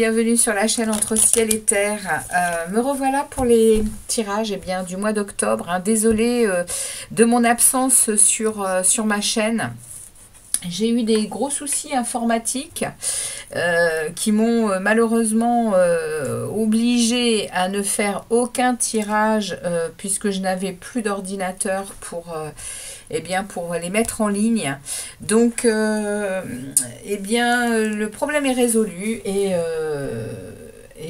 bienvenue sur la chaîne Entre Ciel et Terre. Me revoilà pour les tirages du mois d'octobre. Désolée de mon absence sur ma chaîne. J'ai eu des gros soucis informatiques qui m'ont malheureusement obligée à ne faire aucun tirage puisque je n'avais plus d'ordinateur pour les mettre en ligne. Donc, le problème est résolu et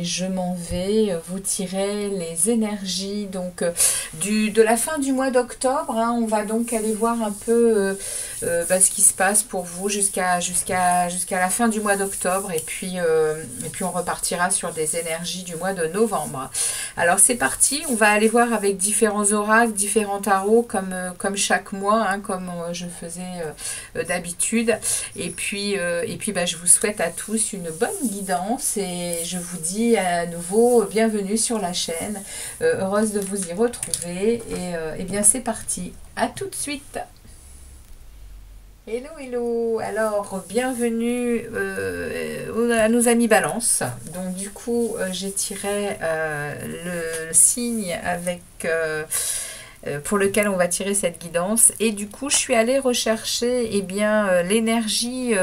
je m'en vais vous tirer les énergies donc de la fin du mois d'octobre. On va donc aller voir un peu ce qui se passe pour vous jusqu'à la fin du mois d'octobre et puis on repartira sur des énergies du mois de novembre. Alors c'est parti, on va aller voir avec différents oracles, différents tarots comme chaque mois, comme je faisais d'habitude. Et puis je vous souhaite à tous une bonne guidance et je vous dis à nouveau bienvenue sur la chaîne, heureuse de vous y retrouver et bien c'est parti, à tout de suite. Hello, alors bienvenue à nos amis Balance. Donc du coup j'ai tiré le signe avec pour lequel on va tirer cette guidance et du coup je suis allée rechercher l'énergie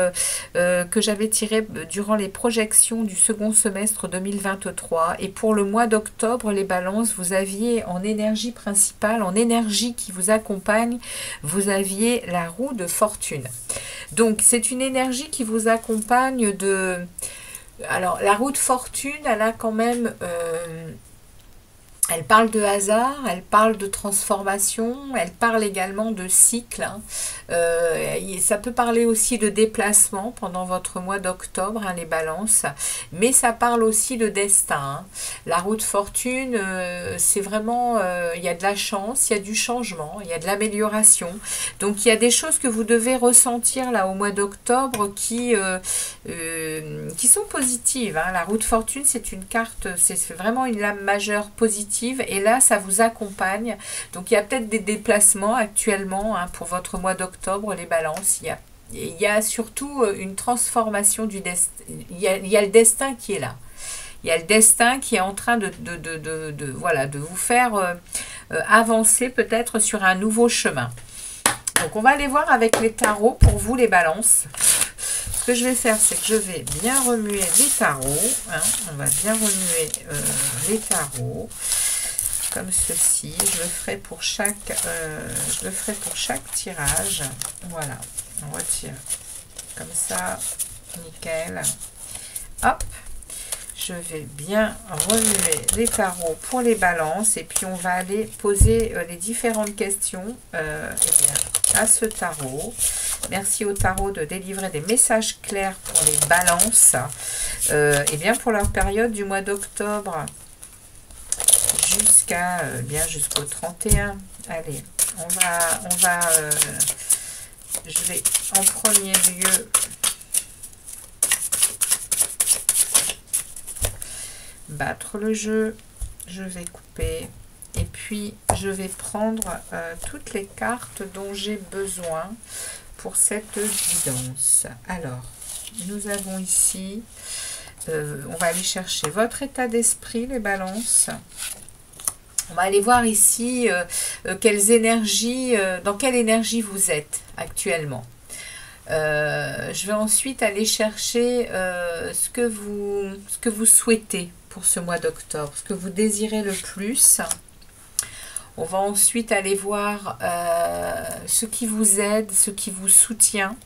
que j'avais tirée durant les projections du second semestre 2023 et pour le mois d'octobre les balances, vous aviez en énergie principale, en énergie qui vous accompagne, vous aviez la roue de fortune. Donc c'est une énergie qui vous accompagne de... Alors la roue de fortune, elle a quand même... Elle parle de hasard, elle parle de transformation, elle parle également de cycle. Ça peut parler aussi de déplacement pendant votre mois d'octobre, les balances. Mais ça parle aussi de destin. La roue de fortune, c'est vraiment... il y a de la chance, il y a du changement, il y a de l'amélioration. Donc il y a des choses que vous devez ressentir là au mois d'octobre qui sont positives. La roue de fortune, c'est une carte, c'est vraiment une lame majeure positive. Et là, ça vous accompagne. Donc, il y a peut-être des déplacements actuellement pour votre mois d'octobre, les balances. Il y a surtout une transformation du destin. Il y a le destin qui est là. Il y a le destin qui est en train de vous faire avancer peut-être sur un nouveau chemin. Donc, on va aller voir avec les tarots pour vous, les balances. Ce que je vais faire, c'est que je vais bien remuer les tarots. On va bien remuer les tarots comme ceci. Je le ferai pour chaque tirage. Voilà, on retire comme ça, nickel. Hop, je vais bien remuer les tarots pour les balances et puis on va aller poser les différentes questions à ce tarot. Merci au tarot de délivrer des messages clairs pour les balances. Pour leur période du mois d'octobre jusqu'au 31. Allez, je vais en premier lieu battre le jeu. Je vais couper. Et puis, je vais prendre toutes les cartes dont j'ai besoin pour cette guidance. Alors, nous avons ici, on va aller chercher votre état d'esprit, les balances. On va aller voir ici dans quelle énergie vous êtes actuellement. Je vais ensuite aller chercher ce que vous souhaitez pour ce mois d'octobre, ce que vous désirez le plus. On va ensuite aller voir ce qui vous aide, ce qui vous soutient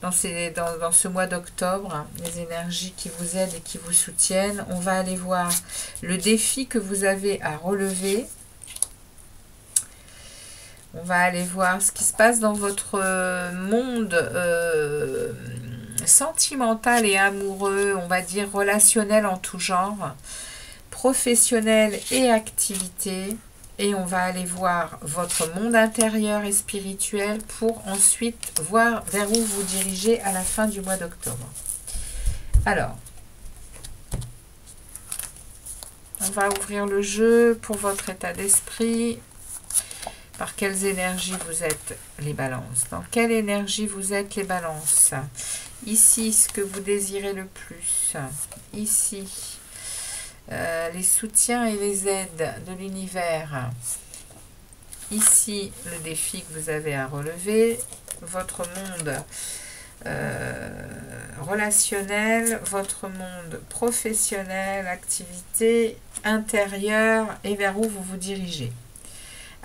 dans ce mois d'octobre, les énergies qui vous aident et qui vous soutiennent. On va aller voir le défi que vous avez à relever. On va aller voir ce qui se passe dans votre monde sentimental et amoureux, on va dire relationnel en tout genre, professionnel et activité. Et on va aller voir votre monde intérieur et spirituel pour ensuite voir vers où vous dirigez à la fin du mois d'octobre. Alors, on va ouvrir le jeu pour votre état d'esprit. Par quelles énergies vous êtes les balances? Dans quelle énergie vous êtes les balances? Ici, ce que vous désirez le plus. Ici, les soutiens et les aides de l'univers. Ici, le défi que vous avez à relever. Votre monde relationnel, votre monde professionnel, activité intérieure et vers où vous vous dirigez.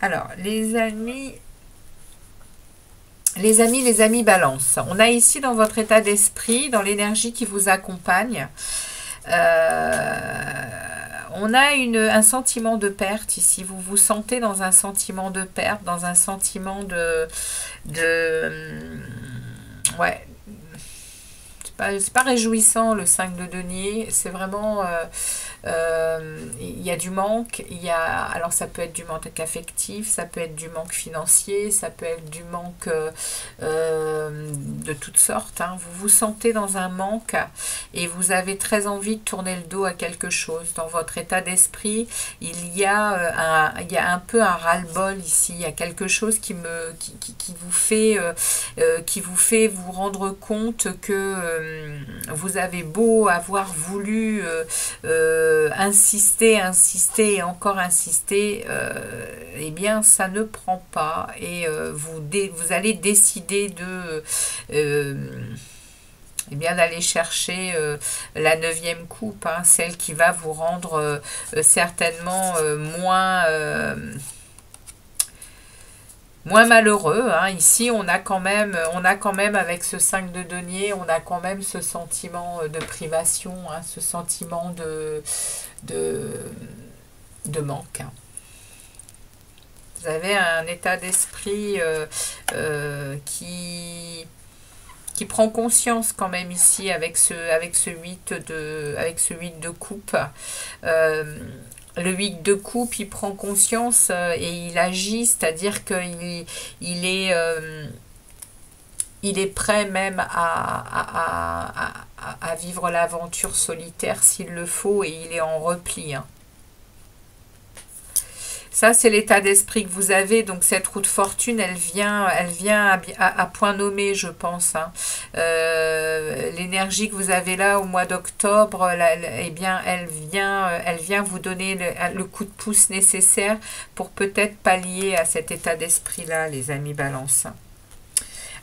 Alors, les amis balance. On a ici dans votre état d'esprit, dans l'énergie qui vous accompagne, on a un sentiment de perte ici. Vous vous sentez dans un sentiment de perte, dans un sentiment ouais, c'est pas réjouissant le 5 de denier, c'est vraiment il y a du manque, alors ça peut être du manque affectif, ça peut être du manque financier, ça peut être du manque de toutes sortes, hein. Vous vous sentez dans un manque et vous avez très envie de tourner le dos à quelque chose. Dans votre état d'esprit, il y a un peu un ras-le-bol ici, il y a quelque chose qui vous fait vous rendre compte que vous avez beau avoir voulu insister et encore insister, eh bien ça ne prend pas et vous allez décider eh bien d'aller chercher la 9e coupe, hein, celle qui va vous rendre certainement moins malheureux, hein. Ici on a quand même avec ce 5 de denier, on a quand même ce sentiment de privation, hein, ce sentiment de manque, hein. Vous avez un état d'esprit qui prend conscience quand même ici avec ce 8 de coupe. Le 8 de coupe, il prend conscience et il agit, c'est-à-dire qu'il est prêt même à vivre l'aventure solitaire s'il le faut, et il est en repli, hein. Ça, c'est l'état d'esprit que vous avez. Donc, cette roue de fortune, elle vient à point nommé, je pense, hein. L'énergie que vous avez là au mois d'octobre, eh bien, elle vient vous donner le coup de pouce nécessaire pour peut-être pallier à cet état d'esprit-là, les amis balance.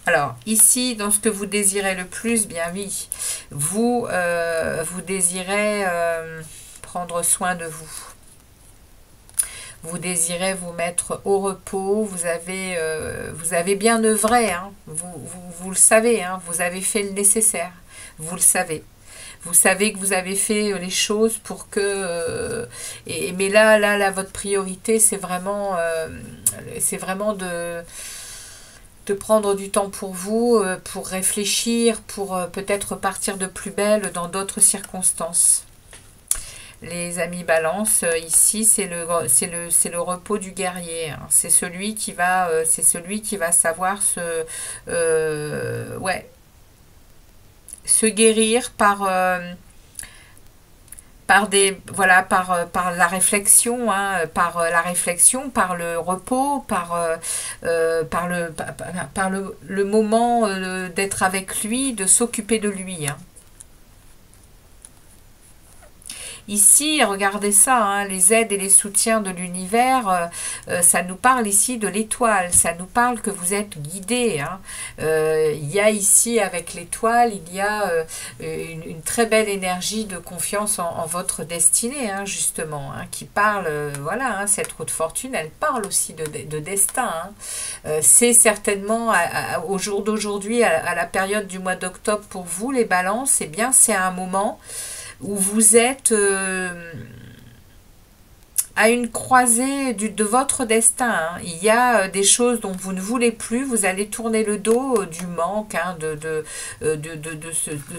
Alors, ici, dans ce que vous désirez le plus, bien oui, vous désirez prendre soin de vous. Vous désirez vous mettre au repos, vous avez bien œuvré, hein, vous le savez, hein, vous avez fait le nécessaire, vous le savez. Vous savez que vous avez fait les choses pour que... mais là, votre priorité, c'est vraiment de prendre du temps pour vous, pour réfléchir, pour peut-être partir de plus belle dans d'autres circonstances. Les amis balance, ici c'est le repos du guerrier, hein. C'est celui qui va savoir se guérir par la réflexion, hein, par le repos, par le moment d'être avec lui, de s'occuper de lui, hein. Ici, regardez ça, hein, les aides et les soutiens de l'univers, ça nous parle ici de l'étoile, ça nous parle que vous êtes guidé, hein. Il y a ici, avec l'étoile, il y a une très belle énergie de confiance en votre destinée, hein, justement, hein, qui parle, voilà, hein, cette roue de fortune, elle parle aussi de destin, hein. C'est certainement, au jour d'aujourd'hui, à la période du mois d'octobre, pour vous, les balances, eh bien, c'est un moment où vous êtes à une croisée de votre destin, hein. Il y a des choses dont vous ne voulez plus, vous allez tourner le dos du manque, hein, de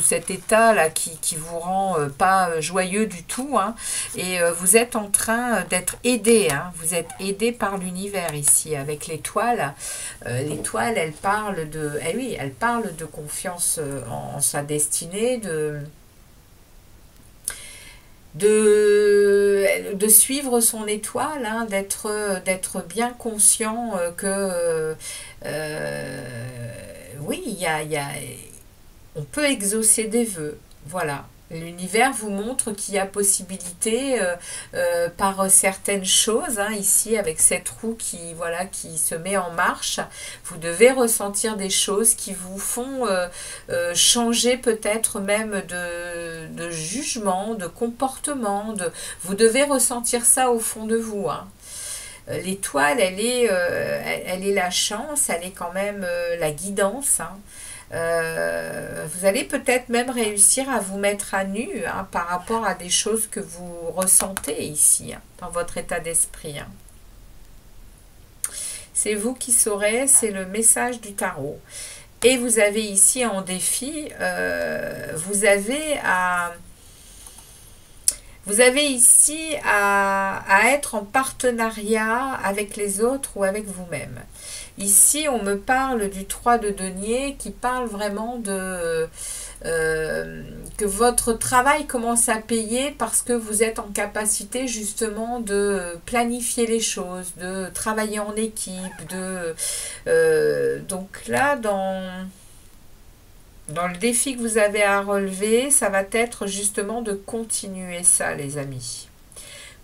cet état-là qui vous rend pas joyeux du tout, hein. Et vous êtes en train d'être aidé, hein. Vous êtes aidé par l'univers ici, avec l'étoile. L'étoile, elle parle elle parle de confiance en sa destinée, de suivre son étoile, hein, d'être bien conscient que oui, il y a on peut exaucer des vœux. Voilà. L'univers vous montre qu'il y a possibilité par certaines choses, hein, ici avec cette roue qui, voilà, qui se met en marche. Vous devez ressentir des choses qui vous font changer peut-être même de jugement, de comportement. Vous devez ressentir ça au fond de vous, hein. L'étoile, elle est la chance, elle est quand même la guidance, hein. Vous allez peut-être même réussir à vous mettre à nu, hein, par rapport à des choses que vous ressentez ici, hein, dans votre état d'esprit, hein. C'est vous qui saurez, c'est le message du tarot. Et vous avez ici en défi, vous avez ici à être en partenariat avec les autres ou avec vous-même. Ici, on me parle du 3 de denier qui parle vraiment de que votre travail commence à payer parce que vous êtes en capacité justement de planifier les choses, de travailler en équipe. Donc là, dans le défi que vous avez à relever, ça va être justement de continuer ça, les amis.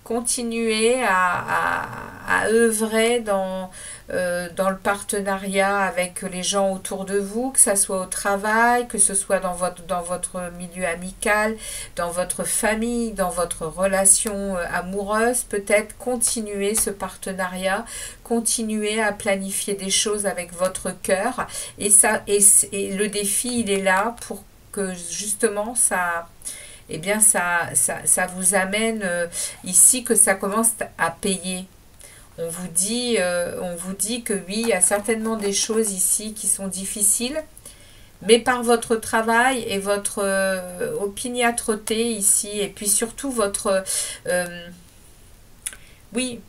Continuer à œuvrer dans le partenariat avec les gens autour de vous, que ce soit au travail, que ce soit dans votre milieu amical, dans votre famille, dans votre relation amoureuse. Peut-être continuer ce partenariat, continuer à planifier des choses avec votre cœur. Et le défi, il est là pour que justement ça... eh bien ça vous amène ici que ça commence à payer. On vous dit que oui, il y a certainement des choses ici qui sont difficiles, mais par votre travail et votre opiniâtreté ici, et puis surtout oui,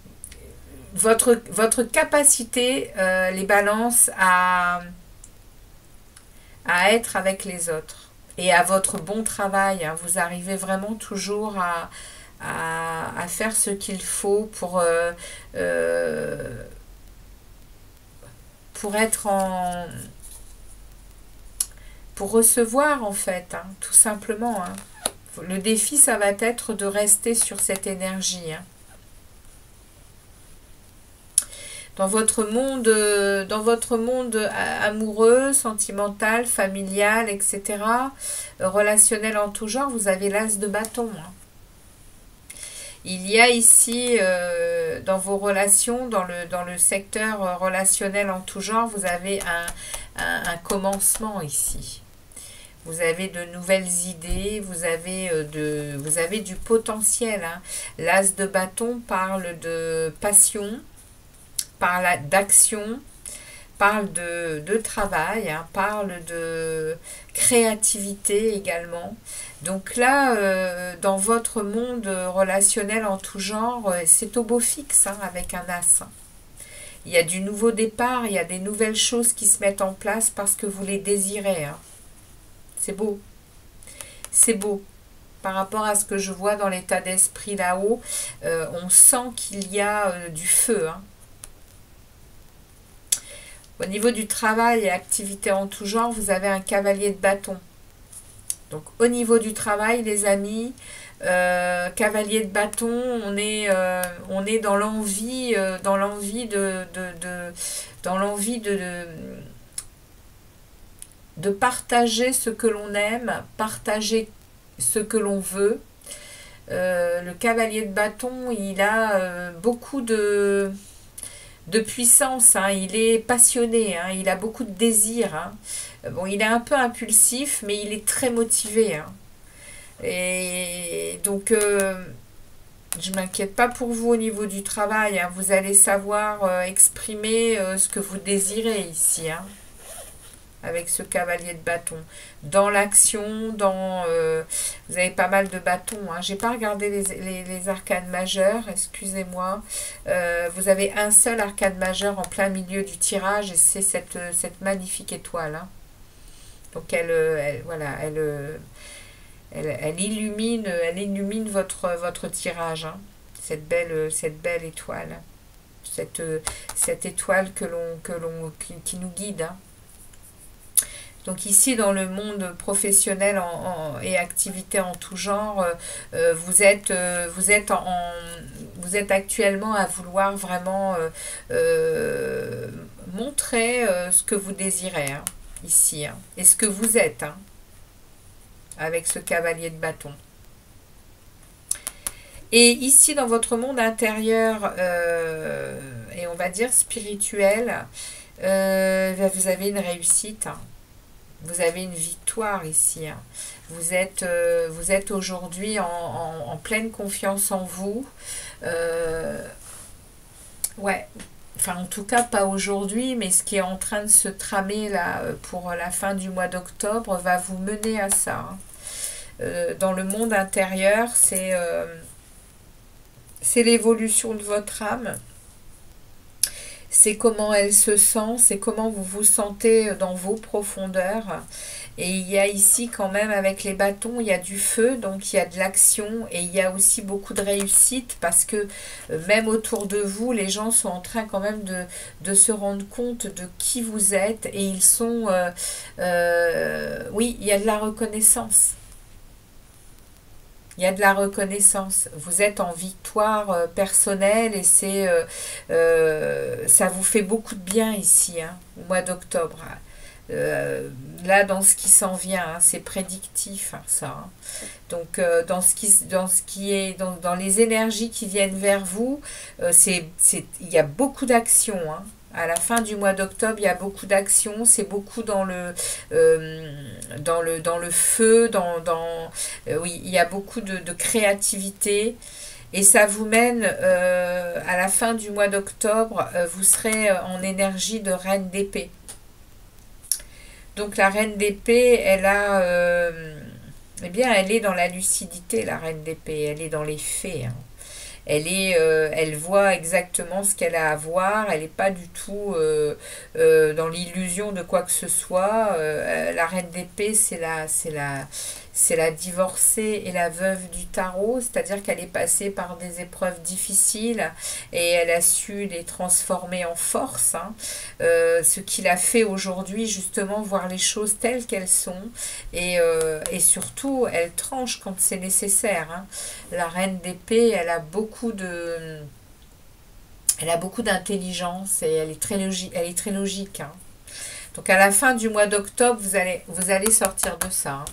votre capacité, les balances, à être avec les autres. Et à votre bon travail, hein, vous arrivez vraiment toujours à faire ce qu'il faut pour être pour recevoir en fait, hein, tout simplement, hein. Le défi, ça va être de rester sur cette énergie, hein. Dans votre monde amoureux, sentimental, familial, etc., relationnel en tout genre, vous avez l'as de bâton, hein. Il y a ici, dans vos relations, dans le secteur relationnel en tout genre, vous avez un commencement ici. Vous avez de nouvelles idées, vous avez du potentiel, hein. L'as de bâton parle de passion, parle d'action, parle de travail, hein, parle de créativité également. Donc là, dans votre monde relationnel en tout genre, c'est au beau fixe, hein, avec un as. Il y a du nouveau départ, il y a des nouvelles choses qui se mettent en place parce que vous les désirez, hein. C'est beau. C'est beau. Par rapport à ce que je vois dans l'état d'esprit là-haut, on sent qu'il y a du feu, hein. Au niveau du travail et activités en tout genre, vous avez un cavalier de bâton. Donc au niveau du travail, les amis, cavalier de bâton, on est dans l'envie, de partager ce que l'on aime, partager ce que l'on veut. Le cavalier de bâton, il a beaucoup de puissance, hein. Il est passionné, hein. Il a beaucoup de désir, hein. Bon, il est un peu impulsif, mais il est très motivé, hein. Et donc, je ne m'inquiète pas pour vous au niveau du travail, hein. Vous allez savoir exprimer ce que vous désirez ici, hein, avec ce cavalier de bâton. Dans l'action, vous avez pas mal de bâtons, hein. J'ai pas regardé les arcanes majeures, excusez-moi. Vous avez un seul arcane majeur en plein milieu du tirage, et c'est cette magnifique étoile, hein. Donc elle illumine votre tirage, hein. Cette belle étoile. Cette étoile qui nous guide, hein. Donc ici, dans le monde professionnel et activités en tout genre, vous êtes actuellement à vouloir vraiment montrer ce que vous désirez, hein, ici, hein, et ce que vous êtes, hein, avec ce cavalier de bâton. Et ici, dans votre monde intérieur, et on va dire spirituel, vous avez une réussite, hein. Vous avez une victoire ici, hein. Vous êtes aujourd'hui en pleine confiance en vous. Ouais, enfin en tout cas pas aujourd'hui, mais ce qui est en train de se tramer là pour la fin du mois d'octobre va vous mener à ça, hein. Dans le monde intérieur, c'est l'évolution de votre âme. C'est comment elle se sent, c'est comment vous vous sentez dans vos profondeurs. Et il y a ici quand même avec les bâtons, il y a du feu, donc il y a de l'action et il y a aussi beaucoup de réussite parce que même autour de vous, les gens sont en train quand même de se rendre compte de qui vous êtes et ils sont... oui, il y a de la reconnaissance. Il y a de la reconnaissance. Vous êtes en victoire personnelle et ça vous fait beaucoup de bien ici, hein, au mois d'octobre. Là, dans ce qui s'en vient, hein, c'est prédictif, hein, ça. Hein. Donc, dans les énergies qui viennent vers vous, il y a beaucoup d'actions, hein. À la fin du mois d'octobre, il y a beaucoup d'actions, c'est beaucoup dans le feu, oui, il y a beaucoup de créativité et ça vous mène à la fin du mois d'octobre, vous serez en énergie de reine d'épée. Donc la reine d'épée, eh bien, elle est dans la lucidité, la reine d'épée, elle est dans les faits, hein. Elle voit exactement ce qu'elle a à voir, elle n'est pas du tout dans l'illusion de quoi que ce soit. La reine d'épée, c'est la divorcée et la veuve du tarot, c'est-à-dire qu'elle est passée par des épreuves difficiles et elle a su les transformer en force, hein. Ce qu'il a fait aujourd'hui, justement, voir les choses telles qu'elles sont et surtout, elle tranche quand c'est nécessaire, hein. La reine d'épée, elle a beaucoup d'intelligence et elle est très logique, hein. Donc à la fin du mois d'octobre, vous allez sortir de ça, hein.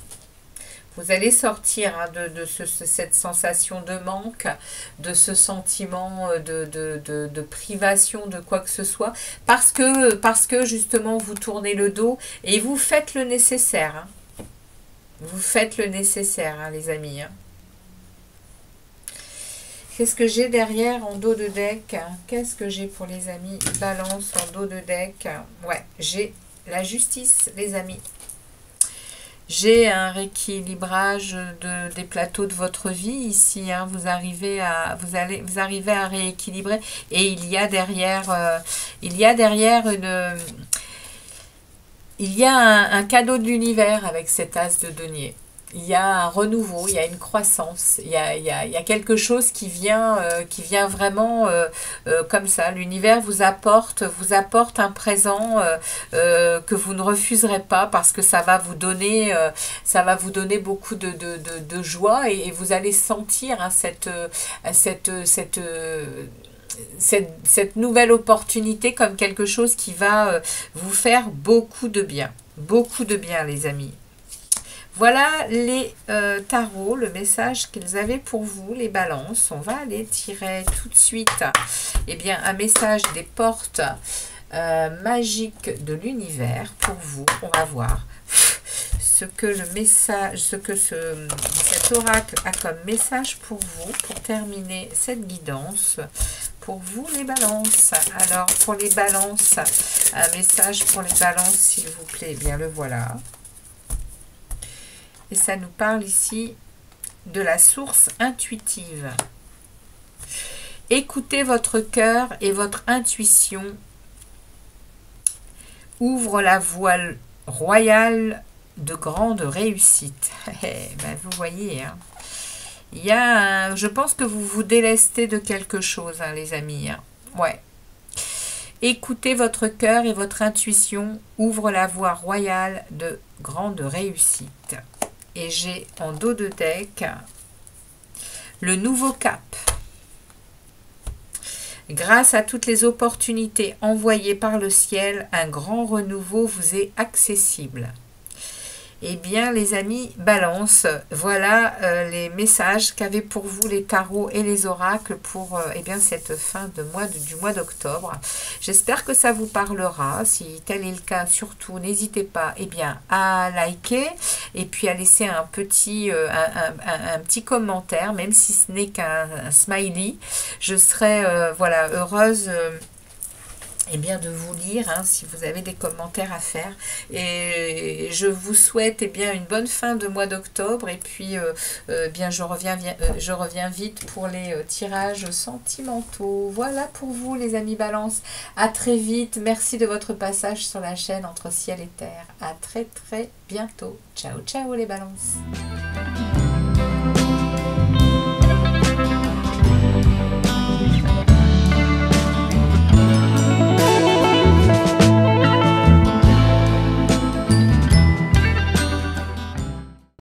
Vous allez sortir, hein, de cette sensation de manque, de ce sentiment de privation de quoi que ce soit, parce que justement vous tournez le dos et vous faites le nécessaire, hein. Vous faites le nécessaire, hein, les amis, hein. Qu'est-ce que j'ai derrière en dos de deck? Qu'est-ce que j'ai pour les amis? Balance en dos de deck. Ouais, j'ai la justice, les amis. J'ai un rééquilibrage des plateaux de votre vie ici, hein. Vous arrivez à rééquilibrer et il y a derrière un cadeau de l'univers avec cet as de denier. Il y a un renouveau, il y a une croissance, il y a quelque chose qui vient vraiment comme ça. L'univers vous apporte un présent que vous ne refuserez pas parce que ça va vous donner beaucoup de joie et vous allez sentir, hein, cette nouvelle opportunité comme quelque chose qui va vous faire beaucoup de bien, les amis. Voilà les tarots, le message qu'ils avaient pour vous, les balances. On va aller tirer tout de suite, eh bien, un message des portes magiques de l'univers pour vous. On va voir ce que cet oracle a comme message pour vous, pour terminer cette guidance. Pour vous, les balances. Alors, pour les balances, un message pour les balances, s'il vous plaît. Eh bien, le voilà. Et ça nous parle ici de la source intuitive. Écoutez votre cœur et votre intuition. Ouvre la voie royale de grande réussite. Ben, vous voyez, hein. Il y a je pense que vous vous délestez de quelque chose, hein, les amis, hein. Ouais. Écoutez votre cœur et votre intuition ouvre la voie royale de grande réussite. Et j'ai en dos de deck le nouveau cap. Grâce à toutes les opportunités envoyées par le ciel, un grand renouveau vous est accessible. Eh bien, les amis Balance, voilà les messages qu'avaient pour vous les tarots et les oracles pour eh bien, cette fin de mois du mois d'octobre. J'espère que ça vous parlera. Si tel est le cas, surtout, n'hésitez pas eh bien, à liker et puis à laisser un petit commentaire, même si ce n'est qu'un smiley. Je serai voilà, heureuse eh bien de vous lire si vous avez des commentaires à faire, et je vous souhaite bien une bonne fin de mois d'octobre, et puis bien je reviens vite pour les tirages sentimentaux. Voilà pour vous les amis Balance, à très vite, merci de votre passage sur la chaîne Entre Ciel et Terre, à très bientôt, ciao ciao les Balances.